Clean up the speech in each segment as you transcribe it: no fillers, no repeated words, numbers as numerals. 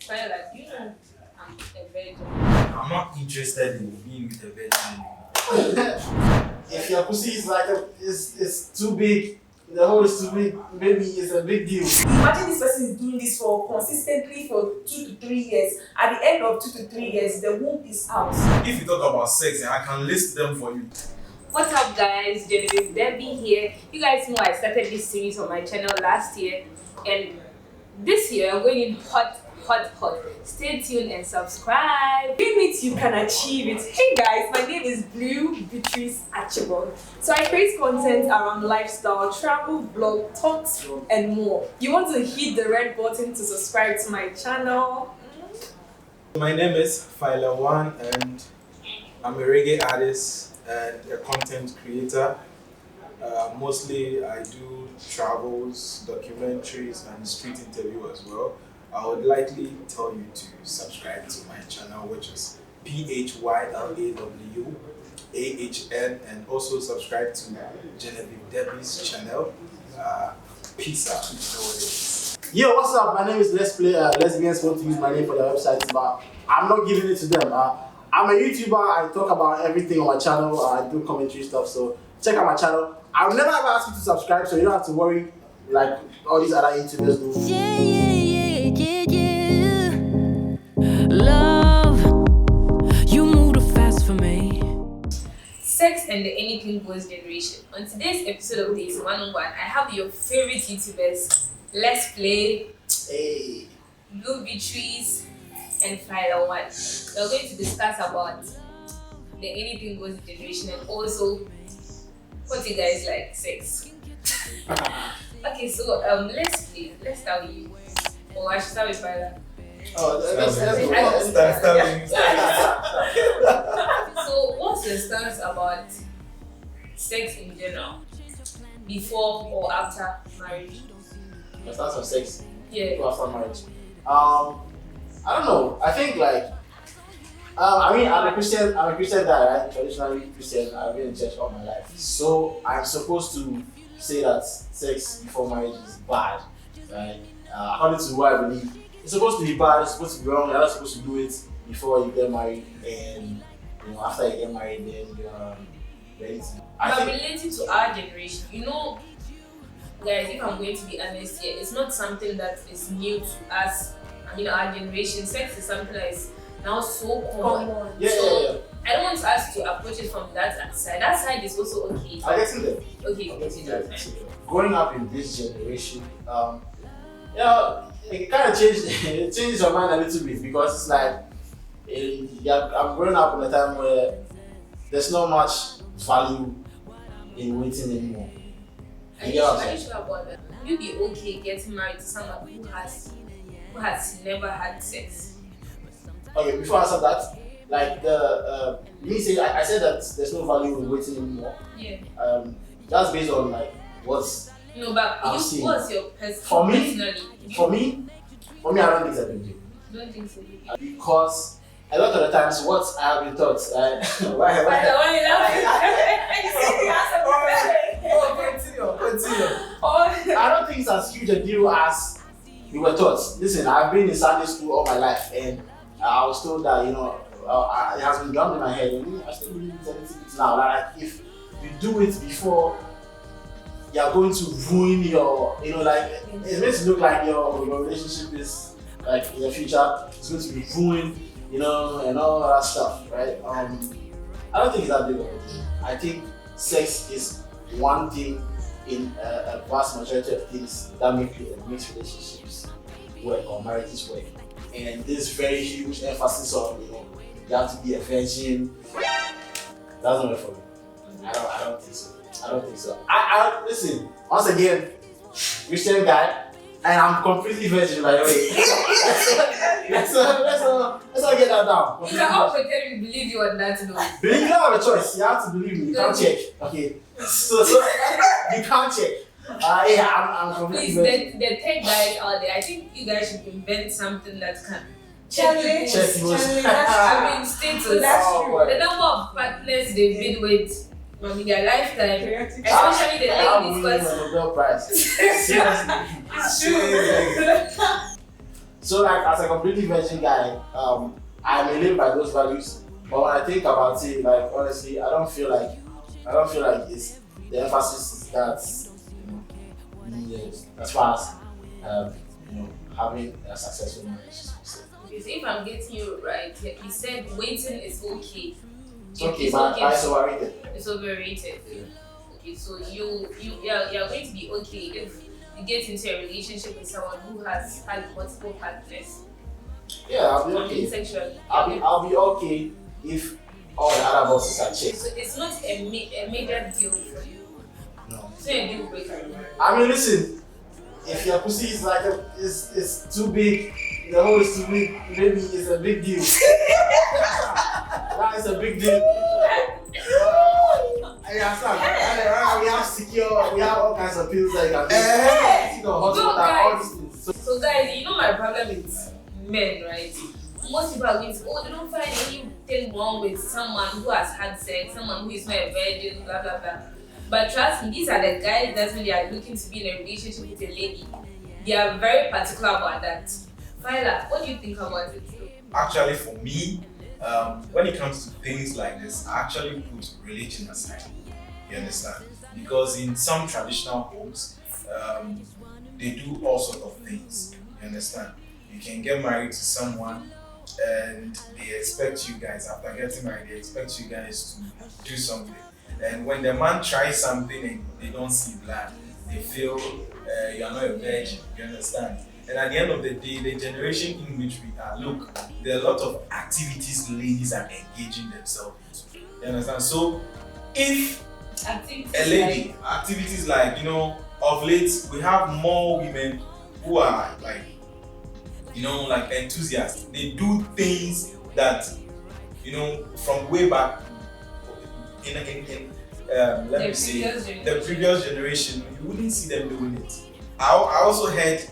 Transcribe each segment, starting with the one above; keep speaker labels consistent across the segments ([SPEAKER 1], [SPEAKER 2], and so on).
[SPEAKER 1] Viola, do you know I'm a virgin?
[SPEAKER 2] I'm not interested in being with a virgin.
[SPEAKER 3] If your pussy is like it's too big, the hole is too big, maybe it's a big deal.
[SPEAKER 4] Imagine this person is doing this for consistently for 2 to 3 years. At the end of 2 to 3 years, the womb is out.
[SPEAKER 2] If you talk about sex, I can list them for you.
[SPEAKER 1] What's up, guys? Genevive Debbie here. You guys know I started this series on my channel last year, and this year I'm going in hot. Stay tuned and subscribe.
[SPEAKER 4] Dream it, you can achieve it. Hey guys, my name is BEATRICE Archibong. So I create content around lifestyle, travel, blog, talks, and more. You want to hit the red button to subscribe to my channel.
[SPEAKER 2] My name is PHYLARWAN, and I'm a reggae artist and a content creator. Mostly I do travels, documentaries, and street interview as well. I would likely tell you to subscribe to my channel, which is PHYLAWAHN, and also subscribe to Genevive Debbie's channel. Peace out. You know what it is.
[SPEAKER 3] Yo, what's up? My name is LESPLAY. Lesbians want to use my name for their websites, but I'm not giving it to them. I'm a YouTuber. I talk about everything on my channel. I do commentary stuff, so check out my channel. I'll never ever ask you to subscribe, so you don't have to worry like all these other YouTubers do.
[SPEAKER 5] Yeah. Love, you move too fast for me.
[SPEAKER 1] Sex and the Anything Goes generation. On today's episode of This One-on-One, I have your favorite YouTubers, LESPLAY,
[SPEAKER 3] Hey.
[SPEAKER 1] BEATRICE, and PHYLARWAN. We're going to discuss about the Anything Goes generation and also what you guys like sex. Okay, so let's start with you. Or I should start with Phyla.
[SPEAKER 3] Oh, that's
[SPEAKER 1] So what's your stance about sex in general? Before or after marriage?
[SPEAKER 3] My stance on sex.
[SPEAKER 1] Yeah.
[SPEAKER 3] Before after marriage. I don't know. I think like I mean I'm a Christian guy, right? Traditionally Christian. I've been in church all my life. So I'm supposed to say that sex before marriage is bad, right? According to what I believe, it's supposed to be bad, it's supposed to be wrong, you're not supposed to do it before you get married, and after you get married then you're ready to.
[SPEAKER 1] But related to our generation, guys, if I'm going to be honest here, it's not something that is new to us. I mean, our generation, sex is something that is now so common.
[SPEAKER 3] Yeah.
[SPEAKER 1] I don't want us to approach it from that side. That side is also okay.
[SPEAKER 3] I get to that.
[SPEAKER 1] Okay, continue.
[SPEAKER 3] Growing up in this generation, it kind of changes your mind a little bit, because it's like I'm growing up in a time where there's not much value in waiting anymore.
[SPEAKER 1] Are you sure about that? You'll be okay getting married to someone who has never had sex.
[SPEAKER 3] Okay, before I answer that, like I said that there's no value in waiting anymore.
[SPEAKER 1] Yeah.
[SPEAKER 3] That's based on like what's.
[SPEAKER 1] No, but what's your
[SPEAKER 3] For me,
[SPEAKER 1] personally?
[SPEAKER 3] For me, I don't think it's a big deal.
[SPEAKER 1] Don't think so.
[SPEAKER 3] Because a lot of the times, what I have been taught, I don't think it's as huge a deal as we were taught. Listen, I've been in Sunday school all my life, and I was told that it has been drummed in my head. And I still believe it's a little bit now. Like if you do it before, you're going to ruin your, it's meant to look like your relationship is like in the future, it's going to be ruined, and all that stuff, right? I don't think it's that big of a deal. I think sex is one thing in a vast majority of things that makes relationships work or marriages work. And this very huge emphasis on, you have to be a virgin, that's not it for me. I don't think so. I don't think so. I listen, once again, Christian guy, and I'm completely virgin, by the way. let's not get that down.
[SPEAKER 1] You cannot pretend we believe you on that though.
[SPEAKER 3] Believe you don't have a choice. You have to believe me. You can't check. Okay. So you can't check. I'm completely
[SPEAKER 1] Please,
[SPEAKER 3] virgin.
[SPEAKER 1] the tech guys out there, I think you guys should invent something that can
[SPEAKER 4] Check
[SPEAKER 1] status.
[SPEAKER 4] That's true.
[SPEAKER 1] The number of partners they've been with in their lifetime, especially the ladies,
[SPEAKER 3] because the Nobel Prize.
[SPEAKER 1] it's true.
[SPEAKER 3] So like as a completely virgin guy, I may live by those values. But when I think about it, like honestly, I don't feel like it's the emphasis that's needed as far as having a successful marriage.
[SPEAKER 1] Because if I'm getting you right, you said waiting is okay.
[SPEAKER 3] It's okay, but it's overrated.
[SPEAKER 1] It's overrated.
[SPEAKER 3] Yeah.
[SPEAKER 1] Okay, so you're going to be okay if you get into a relationship with someone who has had multiple partners.
[SPEAKER 3] Yeah, I'll be okay.
[SPEAKER 1] Sexually.
[SPEAKER 3] I'll be okay if all the other boxes are checked.
[SPEAKER 1] So it's not a major deal for you.
[SPEAKER 3] No.
[SPEAKER 1] It's not a deal breaker.
[SPEAKER 3] I mean, listen. If your pussy is like it's too big, the hole is too big, maybe it's a big deal. That is a big deal. We have all kinds of pills that you can take. All these things.
[SPEAKER 1] So guys, you know my problem with men, right? Most people are going to, they don't find anything wrong with someone who has had sex, someone who is not a virgin, blah blah blah. But trust me, these are the guys that when they are looking to be in a relationship with a lady, they are very particular about that. Phyla, what do you think about it?
[SPEAKER 2] Actually, for me, when it comes to things like this, I actually put religion aside. You understand? Because in some traditional homes, they do all sorts of things. You understand? You can get married to someone and they expect you guys, after getting married, they expect you guys to do something. And when the man tries something and they don't see blood, they feel you are not a virgin. You understand? And at the end of the day, the generation in which we are, look, there are a lot of activities ladies are engaging themselves into. You understand? So, if a lady, activities like, of late, we have more women who are like, like enthusiasts. They do things that, from way back let me say, the previous generation, you wouldn't see them doing it. I also heard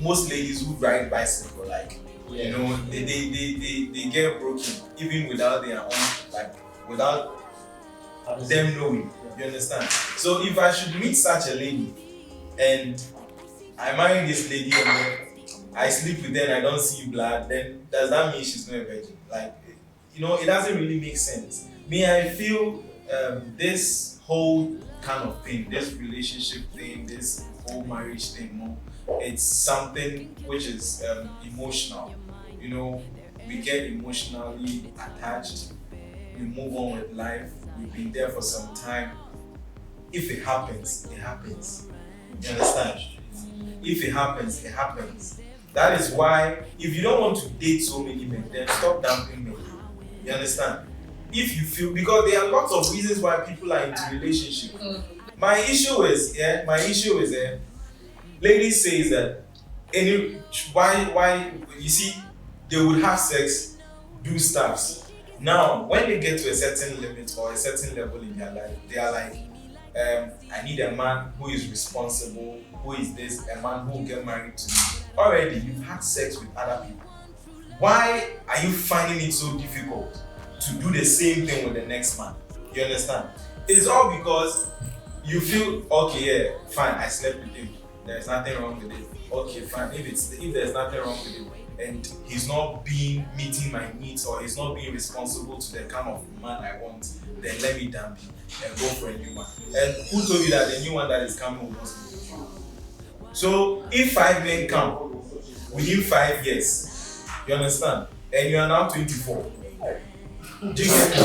[SPEAKER 2] most ladies who ride bicycle, like, they get broken even without their own, like, without them knowing. You understand? So if I should meet such a lady and I marry this lady and then I sleep with her and I don't see blood, then does that mean she's not a virgin? Like, it doesn't really make sense. Me, I feel this whole kind of thing, this relationship thing, this whole marriage thing, it's something which is emotional. We get emotionally attached, we move on with life, we've been there for some time. If it happens, it happens. You understand? If it happens, it happens. That is why, if you don't want to date so many men, then stop damping men. You understand? If you feel, because there are lots of reasons why people are into relationship. My issue is, ladies say that why you see, they would have sex, do stuffs. Now, when they get to a certain limit or a certain level in their life, they are like, I need a man who is responsible, who is this, a man who will get married to me. Already, you've had sex with other people. Why are you finding it so difficult to do the same thing with the next man? You understand? It's all because you feel, okay, yeah, fine, I slept with him. There's nothing wrong with it. Okay, fine. If there's nothing wrong with it, and he's not meeting my needs, or he's not being responsible to the kind of man I want, then let me dump him and go for a new one. And who told you that the new one that is coming will not be with you? So if 5 men come within 5 years, you understand, and you are now 24. Do you get me?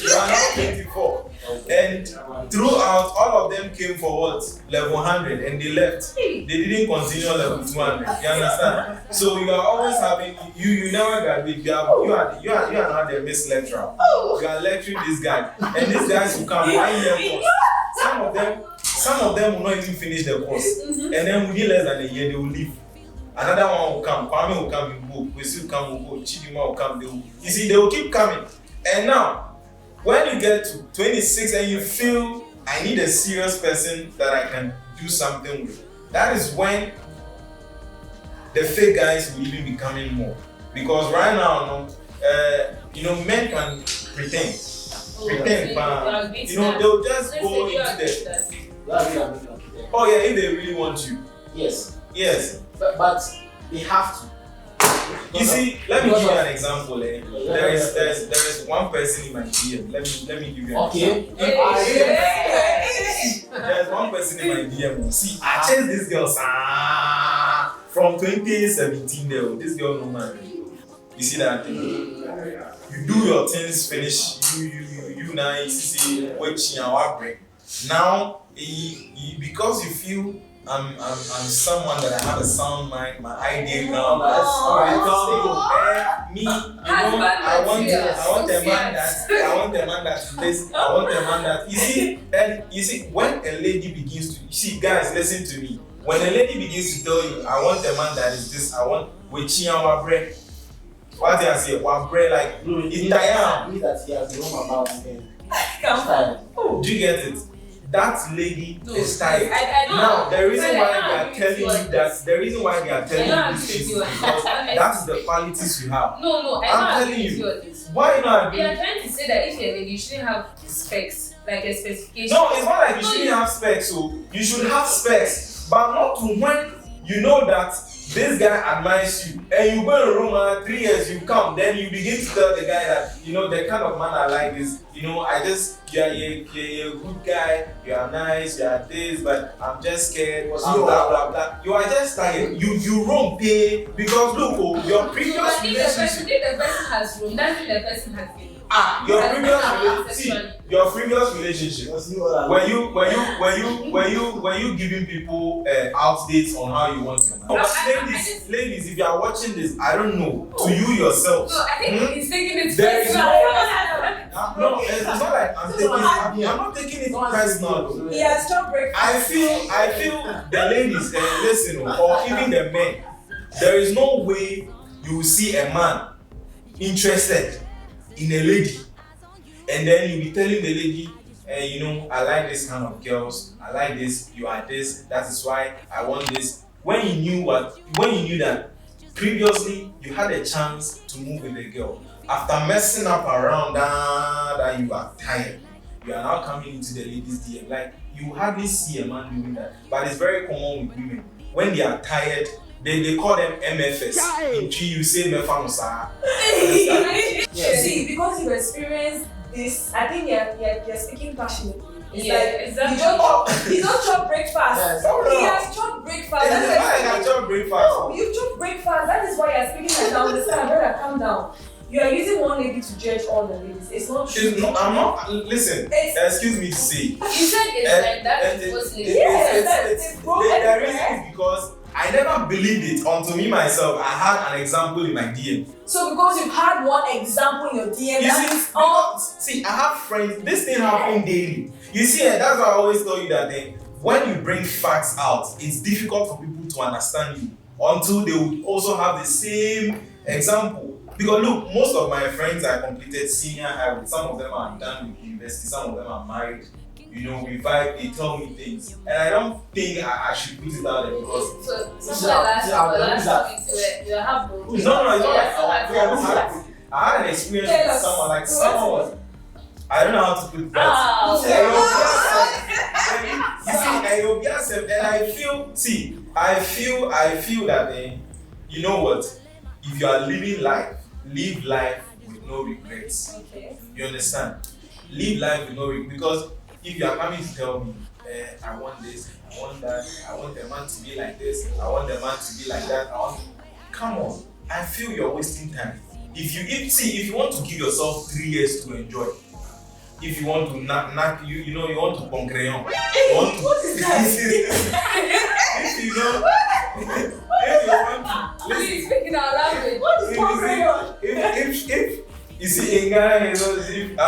[SPEAKER 2] You are now 24. And throughout, all of them came for what? Level 100, and they left. They didn't continue level 200. You understand? So you are always having, you never graduate. You are now the Miss Lecturer. You are lecturing this guy, and these guys will come 1 year course. Some of them will not even finish the course, and then within less than a year they will leave. Another one will come. Kwame will come. He will go. Kwesi will come. Will go. Chidima will come. You see, they will keep coming. And now, when you get to 26 and you feel, I need a serious person that I can do something with, that is when the fake guys will even be coming more. Because right now, men can pretend. They'll just go into the... Oh yeah, if they really want you.
[SPEAKER 3] Yes.
[SPEAKER 2] Yes.
[SPEAKER 3] But They have to.
[SPEAKER 2] You see, let me give you an example. There is one person in my DM. Let me give you an example. There's one person in my DM. See, I chased this girl from 2017. This girl no man. You see that thing? You do your things, finish. You now you see what you are bring. Now, because you feel I'm someone that I have a sound mind, my idea now. Me, I want a man that you see when a lady begins to guys, listen to me. When a lady begins to tell you, I want a man that is this, I want our bread. What do I say? Our bread like in Diane.
[SPEAKER 3] That he has known about him.
[SPEAKER 2] Do you get it? That lady is tired.
[SPEAKER 1] Now,
[SPEAKER 2] the reason why they are telling you these things is because that's the qualities you have.
[SPEAKER 1] No,
[SPEAKER 2] I'm telling you. Why not?
[SPEAKER 1] They are trying to say that if you're a lady, you shouldn't have specs, like a specification.
[SPEAKER 2] No, it's not like you shouldn't have specs, so you should have specs, but not to when you know that this guy admires you and you go in a room 3 years you come, then you begin to tell the guy that the kind of man I like is you're a good guy, you are nice, you are this, but I'm just scared, blah blah blah. You are just tired. You won't pay because look, your previous relationship.
[SPEAKER 1] If the person has room, doesn't mean the person has been.
[SPEAKER 2] Your previous relationship. When you giving people updates on how you want to. Ladies, if you are watching this, I don't know. To you yourself.
[SPEAKER 1] No, I think he's taking it
[SPEAKER 2] personal. No, it's not like I'm not taking it personal.
[SPEAKER 4] He has stopped breakfast.
[SPEAKER 2] I feel the ladies listen, or even the men. There is no way you will see a man interested in a lady, and then you be telling the lady, I like this kind of girls, I like this, you are this, that is why I want this. When you knew that previously you had a chance to move with a girl, after messing up around that you are tired, you are now coming into the ladies' DM. Like, you hardly see a man doing that, but it's very common with women. When they are tired, they call them MFS. In G, you say Mefanosa.
[SPEAKER 4] See, because you experienced this, I think you're speaking passionately. It's
[SPEAKER 1] exactly.
[SPEAKER 4] You don't chop breakfast.
[SPEAKER 3] Yes.
[SPEAKER 4] He has chopped breakfast.
[SPEAKER 2] That's why I can chop breakfast.
[SPEAKER 4] No, you chopped breakfast. That is why you're speaking like that. Understand, brother? Calm down. You are using one lady to judge all the ladies. It's not true.
[SPEAKER 2] I'm not. Listen. Excuse me to say.
[SPEAKER 1] You said it's like that.
[SPEAKER 2] The reason is because I never believed it until me myself. I had an example in my DM.
[SPEAKER 4] So because you've had one example in your DM,
[SPEAKER 2] see, I have friends. This thing happens daily. You see, that's why I always tell you that when you bring facts out, it's difficult for people to understand you until they will also have the same example. Because look, most of my friends are completed senior high with. Some of them are done with university. Some of them are married. We vibe, they tell me things. And I don't think I should put it out there because...
[SPEAKER 1] So last week, you have no...
[SPEAKER 2] It's not I had an experience with someone, like someone was... I don't know how to put that. And I feel that, you know what? If you are living life, live life with no regrets.
[SPEAKER 4] Okay.
[SPEAKER 2] You understand? Live life with no regrets. Because if you are coming to tell me, I want this, I want that, I want the man to be like this, I want the man to be like that, come on, I feel you're wasting time. If you want to give yourself 3 years to enjoy, if you want to you want to concreyon.
[SPEAKER 4] What is that?
[SPEAKER 2] If you want to,
[SPEAKER 1] please speak in our language.
[SPEAKER 4] What is concreyon?
[SPEAKER 2] If you see in Ghana,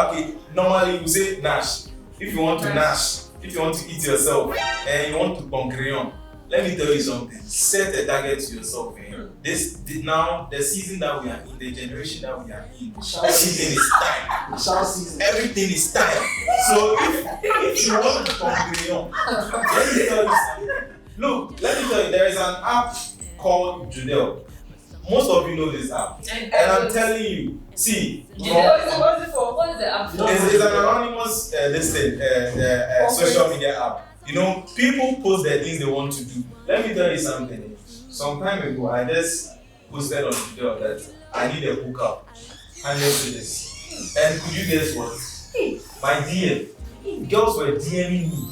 [SPEAKER 2] okay, normally you say nash. If you want to nash, if you want to eat yourself, and you want to concreyon, let me tell you something. Set a target to yourself. Now, the season that we are in, the generation that we are in, everything is time. Everything is time. So if you want to concreyon, let me tell you something. Look, let me tell you, there is an app called Judel. Most of you know this app. And I'm telling you, see.
[SPEAKER 1] What's it for? What is the app for?
[SPEAKER 2] It's an anonymous social media app. People post their things they want to do. Let me tell you something. some time ago, I just posted on Twitter that I need a hookup. And let's do this. And could you guess what? My DM. Girls were DMing me.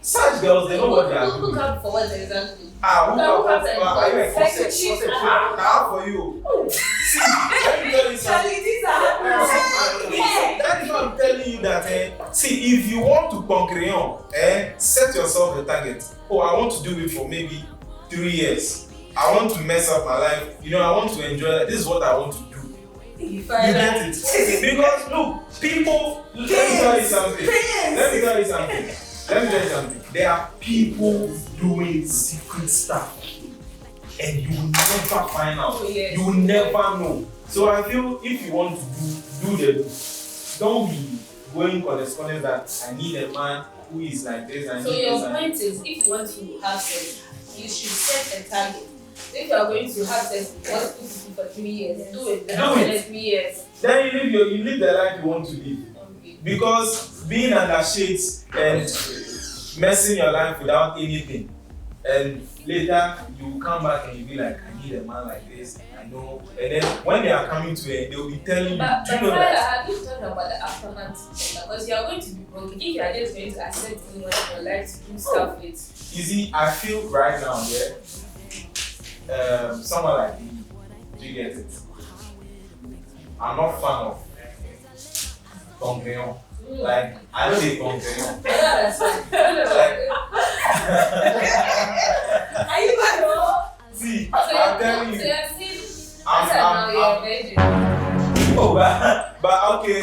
[SPEAKER 2] Such girls, they know what they are doing.
[SPEAKER 1] Hook up for what exactly?
[SPEAKER 2] Hookup for
[SPEAKER 1] Like
[SPEAKER 2] for
[SPEAKER 1] cheat.
[SPEAKER 2] now for you. See, let me tell you something. That is why I'm telling you that. See, if you want to concreon, set yourself a target. Oh, I want to do it for maybe 3 years. I want to mess up my life. You know, I want to enjoy that. This is what I want to do. You get it? Because look, people. Let me tell you something. There are people doing secret stuff, and you will never find out.
[SPEAKER 1] Oh, yes.
[SPEAKER 2] You will never know. So I feel if you want to do the do. Don't be going correspondence that I need a man who is like this and
[SPEAKER 1] So
[SPEAKER 2] this.
[SPEAKER 1] your point is, if you want to have sex, you should set a target. If you are going to have sex with multiple people for 3 years, do it. Not for 3 years.
[SPEAKER 2] Then you live the life you want to live.
[SPEAKER 1] Okay.
[SPEAKER 2] Because being under shades and messing your life without anything, and later you come back and you be like, I need a man like this, I know. And then when they are coming to it, they will be telling you,
[SPEAKER 1] But
[SPEAKER 2] do you know that?
[SPEAKER 1] have you thought about the aftermath? Because you are going to be broke if you are just going to accept anyone in your life to do stuff with.
[SPEAKER 2] You see, I feel right now, someone like me, do you get it? I'm not fan of concreon. Like, I know they concreon.
[SPEAKER 1] Are you mad?
[SPEAKER 2] See,
[SPEAKER 1] So
[SPEAKER 2] I'm telling you.
[SPEAKER 1] So you're saying,
[SPEAKER 2] I'm-
[SPEAKER 1] you're a virgin.
[SPEAKER 2] Oh, but okay,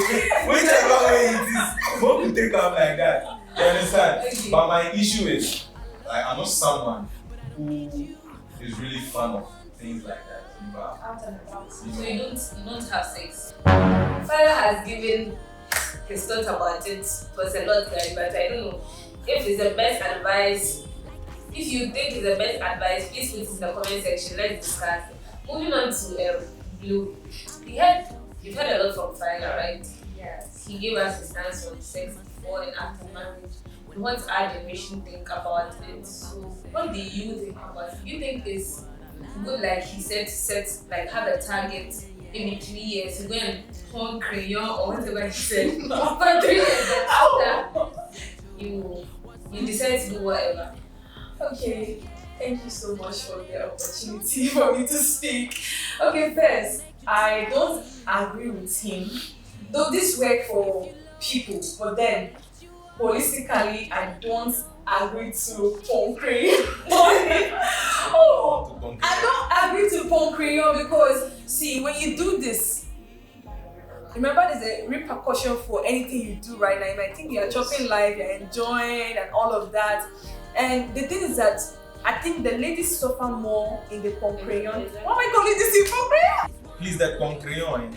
[SPEAKER 2] whichever way it is, don't take up like that. You understand?
[SPEAKER 1] Okay.
[SPEAKER 2] But my issue is, like, I'm not someone who is really fan of things like that. But,
[SPEAKER 1] So you don't have sex. Father has given his thought about it. It was a lot, guys, but I don't know if it's the best advice. If you think it's the best advice, please put it in the comment section. Let's discuss. Moving on to Blue. You've heard a lot from Father, right?
[SPEAKER 4] Yes.
[SPEAKER 1] He gave us his stance on sex before and after marriage. And what our generation think about it. So what do you think about it? Do you think it's good, like he said, like have a target, maybe 3 years, you go and hone crayon or whatever he said for 3 years, and after you decide to do whatever.
[SPEAKER 4] Okay, thank you so much for the opportunity for me to speak. Okay, first, I don't agree with him. Though this work for people, but then holistically, I don't agree to concrete. I don't agree to concrete because see, when you do this, remember there's a repercussion for anything you do right now. You might think you're chopping life, you're enjoying and all of that. And the thing is that I think the ladies suffer more in the concretion. What am I calling this in concretion?
[SPEAKER 2] please, the concreon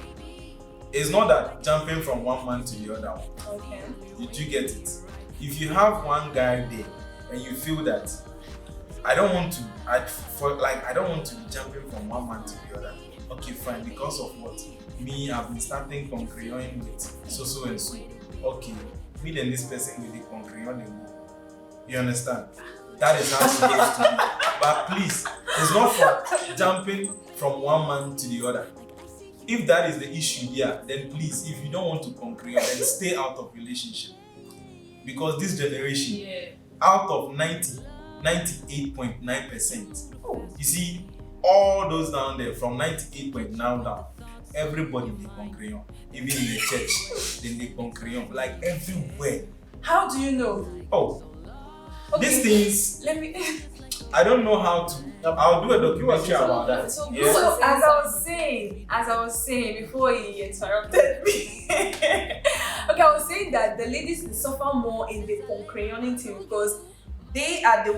[SPEAKER 2] is not that jumping from one man to the other one.
[SPEAKER 4] Okay.
[SPEAKER 2] You do get it. If you have one guy there and you feel that I don't want to be jumping from one man to the other. Okay, fine. Because of what? Me, I've been starting concreting with so and so. Okay, me and this person with the concreting. You understand? That is how it's supposed to be. But please, it's not for jumping from one man to the other. If that is the issue here, then please, if you don't want to concrete, then stay out of relationship. Because this generation, out of 98.9%, you see, all those down there, from 98.9 down, everybody they concrete. Even in the church, they concrete. Like everywhere.
[SPEAKER 4] How do you know?
[SPEAKER 2] Oh,
[SPEAKER 4] Okay.
[SPEAKER 2] these things,
[SPEAKER 4] Let me.
[SPEAKER 2] I don't know how to. I'll do a documentary about that.
[SPEAKER 1] So,
[SPEAKER 2] Yeah.
[SPEAKER 4] So as I was saying before he interrupted me. Okay, I was saying that the ladies suffer more in the concreting thing because they are the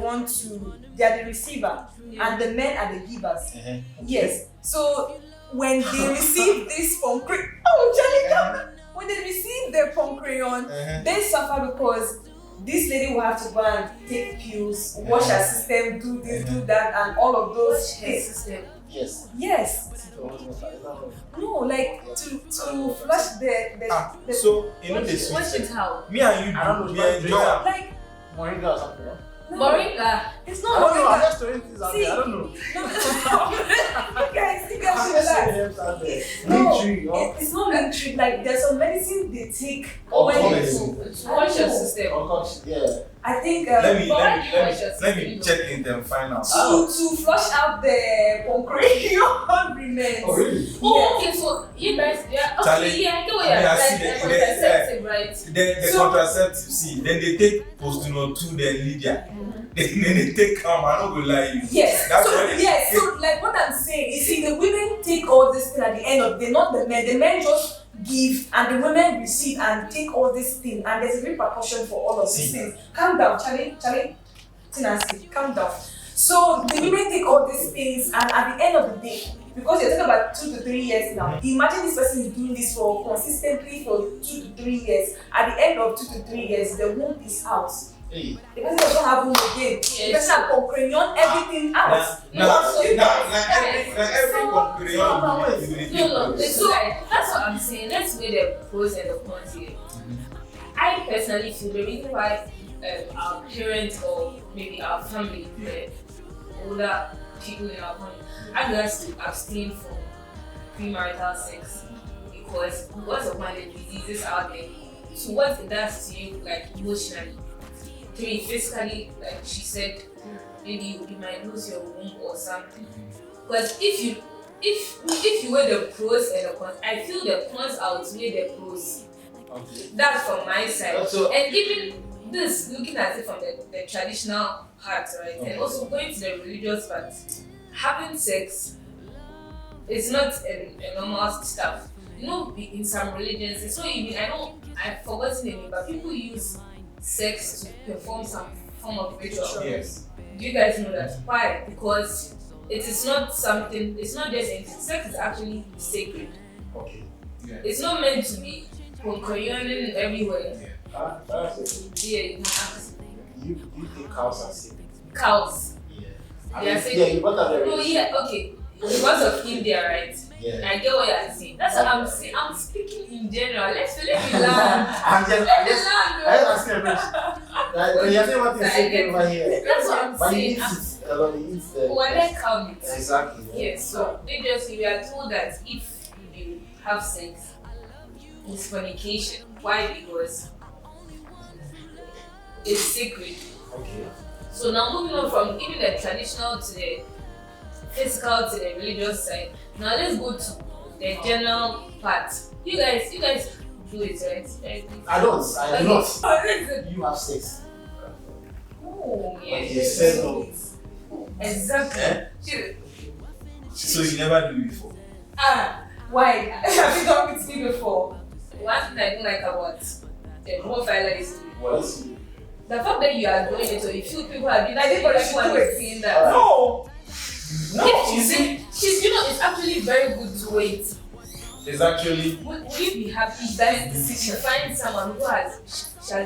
[SPEAKER 4] they are the receiver and the men are the givers. Yes. So when they receive this concrete, when they receive the concretion, they suffer because this lady will have to go and take pills, wash her system, do this, do that, and all of those things.
[SPEAKER 3] Yes.
[SPEAKER 4] Yes. No, like to flush
[SPEAKER 2] So you know this.
[SPEAKER 1] Watch it how?
[SPEAKER 2] Me and you
[SPEAKER 3] I don't know,
[SPEAKER 2] we enjoy.
[SPEAKER 3] but-
[SPEAKER 4] like
[SPEAKER 3] Moringa or something, no?
[SPEAKER 1] Moringa.
[SPEAKER 4] It's
[SPEAKER 3] I
[SPEAKER 4] not
[SPEAKER 3] don't know. I'm
[SPEAKER 4] moringa.
[SPEAKER 3] just throwing things out there. I don't know.
[SPEAKER 4] You guys
[SPEAKER 3] I'm
[SPEAKER 4] should
[SPEAKER 3] just
[SPEAKER 4] relax.
[SPEAKER 3] throwing names out there.
[SPEAKER 4] No,
[SPEAKER 3] Mint tree, oh.
[SPEAKER 4] it's not mint tree. Like there's some medicine they take
[SPEAKER 3] Oh,
[SPEAKER 4] when
[SPEAKER 3] oh,
[SPEAKER 4] they
[SPEAKER 3] medicine.
[SPEAKER 1] To wash your system.
[SPEAKER 3] Oh gosh, yeah.
[SPEAKER 4] I think
[SPEAKER 2] Let me
[SPEAKER 1] Let me
[SPEAKER 2] check in and find out.
[SPEAKER 4] to flush out the pancreas remains.
[SPEAKER 3] Oh really?
[SPEAKER 1] Oh, okay, so you guys, yeah, okay,
[SPEAKER 2] Charlie,
[SPEAKER 1] yeah, I get what you're
[SPEAKER 2] yeah, I
[SPEAKER 1] like,
[SPEAKER 2] see
[SPEAKER 1] like
[SPEAKER 2] the-
[SPEAKER 1] contraceptive, right?
[SPEAKER 2] The contraceptive, see, then they take Postino 2, then Lydia. Then they take I don't go lie you.
[SPEAKER 4] Yes.
[SPEAKER 2] That's
[SPEAKER 4] So
[SPEAKER 2] what it-
[SPEAKER 4] yes. So like what I'm saying, you see, the women take all this thing at the end of the day, not the men. The men just give and the women receive and take all this thing, and there's a repercussion for all of these things. Calm down, Charlie, Tinasky, calm down. So the women take all these things, and at the end of the day, because you're talking about 2 to 3 years now, imagine this person is doing this for consistently for 2 to 3 years. At the end of 2 to 3 years, the womb is out.
[SPEAKER 3] Hey.
[SPEAKER 4] The person doesn't have womb again. The person has concretion, everything out.
[SPEAKER 2] Every
[SPEAKER 1] No, so that's what I'm saying. Let's weigh the pros and the cons here. I personally feel the reason why our parents or maybe our family, the older people in our family, ask us to abstain from premarital sex because of one of the diseases out there. So what it does to you, like emotionally, to me physically, like she said, maybe you might lose your womb or something. But if you weigh the pros and the cons, I feel the cons outweigh the pros.
[SPEAKER 3] Okay.
[SPEAKER 1] That's from my side.
[SPEAKER 3] Also,
[SPEAKER 1] And even this, looking at it from the traditional part, right? And also going to the religious part, having sex is not a normal stuff. You know, in some religions, it's not even, I've forgotten the name, but people use sex to perform some form of ritual.
[SPEAKER 2] Yes.
[SPEAKER 1] Do you guys know that? Why? Because it is not something, it's not just anything. Sex is actually sacred.
[SPEAKER 3] okay.
[SPEAKER 2] Yeah.
[SPEAKER 1] It's not meant to be concurrent everywhere.
[SPEAKER 3] That's
[SPEAKER 1] Yeah, you can ask.
[SPEAKER 3] you think cows are sick?
[SPEAKER 1] Cows.
[SPEAKER 3] Yeah.
[SPEAKER 1] They are
[SPEAKER 3] Yeah, you brought that
[SPEAKER 1] No, yeah, okay. Because of India, right?
[SPEAKER 3] Yeah.
[SPEAKER 1] I get what you're saying. That's what I'm saying. I'm speaking in general. Let me learn.
[SPEAKER 3] I'm just
[SPEAKER 1] Let me learn.
[SPEAKER 3] asking a question. You're saying what you're saying over here.
[SPEAKER 1] That's what I'm
[SPEAKER 3] But
[SPEAKER 1] saying.
[SPEAKER 3] you eat it a lot, you eat the...
[SPEAKER 1] When I count it.
[SPEAKER 3] Exactly. Yeah.
[SPEAKER 1] Yes, so we are told that if you have sex, it's fornication. Why? Because it's sacred.
[SPEAKER 3] Okay.
[SPEAKER 1] So now moving on from even the traditional to the physical to the religious side. Now let's go to the general part. You guys do it, right?
[SPEAKER 3] I don't. I do not.
[SPEAKER 1] Oh, listen.
[SPEAKER 3] You have sex.
[SPEAKER 1] Oh, yeah.
[SPEAKER 3] You said no.
[SPEAKER 1] Exactly.
[SPEAKER 2] Eh? So you never do it before?
[SPEAKER 4] Why? Have you done with me before?
[SPEAKER 1] One thing I don't like about the profile is
[SPEAKER 3] What is it?
[SPEAKER 1] the fact that you are doing it, or you feel people are doing it,
[SPEAKER 4] Everybody
[SPEAKER 1] everyone
[SPEAKER 4] should do
[SPEAKER 1] is
[SPEAKER 4] it.
[SPEAKER 1] saying that.
[SPEAKER 2] No!
[SPEAKER 1] If you see, it's actually very good to wait.
[SPEAKER 2] It's actually
[SPEAKER 1] Would you be happy that you find someone who has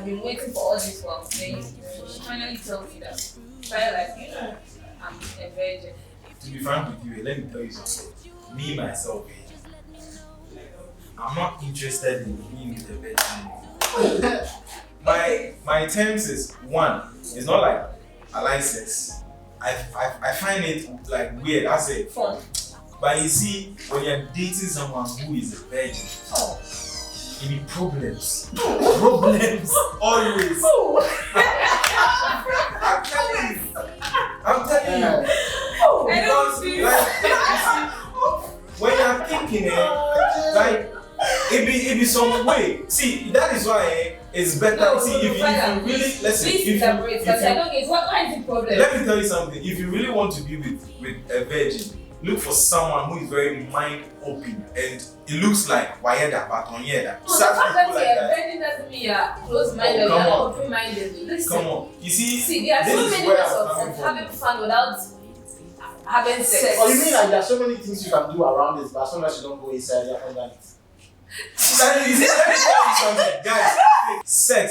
[SPEAKER 1] been waiting for all this while, then she finally tells you that, fire like, you know, I'm a virgin.
[SPEAKER 2] to be frank with you, let me tell you something. Me myself, I'm not interested in being with a virgin. My terms is one, it's not like I like sex. I find it like weird, I say
[SPEAKER 1] Fun.
[SPEAKER 2] but you see, when you're dating someone who is a virgin, you need problems. Problems always. I'm telling you. Because when you're thinking it be some way. See, that is why it's better. See, if you really listen,
[SPEAKER 1] Please elaborate, because I don't get why is the problem?
[SPEAKER 2] let me tell you something. If you really want to be with a virgin, look for someone who is very mind open and it looks like Wayeda but on Yeda.
[SPEAKER 1] No, the fact that you're a virgin doesn't mean you're close-minded, you're not open-minded. Listen.
[SPEAKER 2] Come on. You see,
[SPEAKER 1] There are
[SPEAKER 2] this
[SPEAKER 1] so
[SPEAKER 2] is
[SPEAKER 1] many
[SPEAKER 2] where
[SPEAKER 1] ways
[SPEAKER 2] I'm
[SPEAKER 1] of
[SPEAKER 2] coming from.
[SPEAKER 1] having fun without having sex.
[SPEAKER 3] Oh, you mean like there are so many things you can do around this, but as long as you don't go inside, you're under it.
[SPEAKER 2] Let me tell you something, guys. Sex,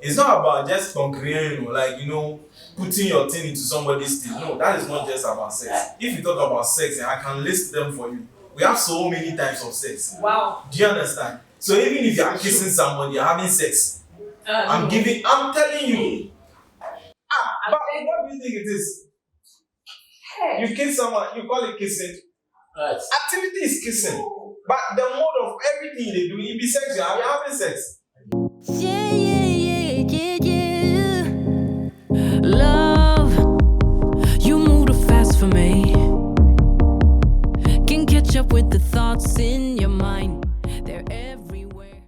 [SPEAKER 2] it's not about just concreting, like, putting your thing into somebody's thing. No, that is not just about sex. If you talk about sex, I can list them for you. We have so many types of sex.
[SPEAKER 4] Wow.
[SPEAKER 2] Do you understand? So even if you are kissing somebody, you're having sex. I'm telling you. But what do you think it is?
[SPEAKER 1] Hey.
[SPEAKER 2] You kiss someone, you call it kissing.
[SPEAKER 3] Right.
[SPEAKER 2] Activity is kissing. But the mode of everything they do, it be sexual. Are you having sex?
[SPEAKER 5] Yeah, yeah, yeah, yeah, yeah. Love, you move too fast for me. Can catch up with the thoughts in your mind.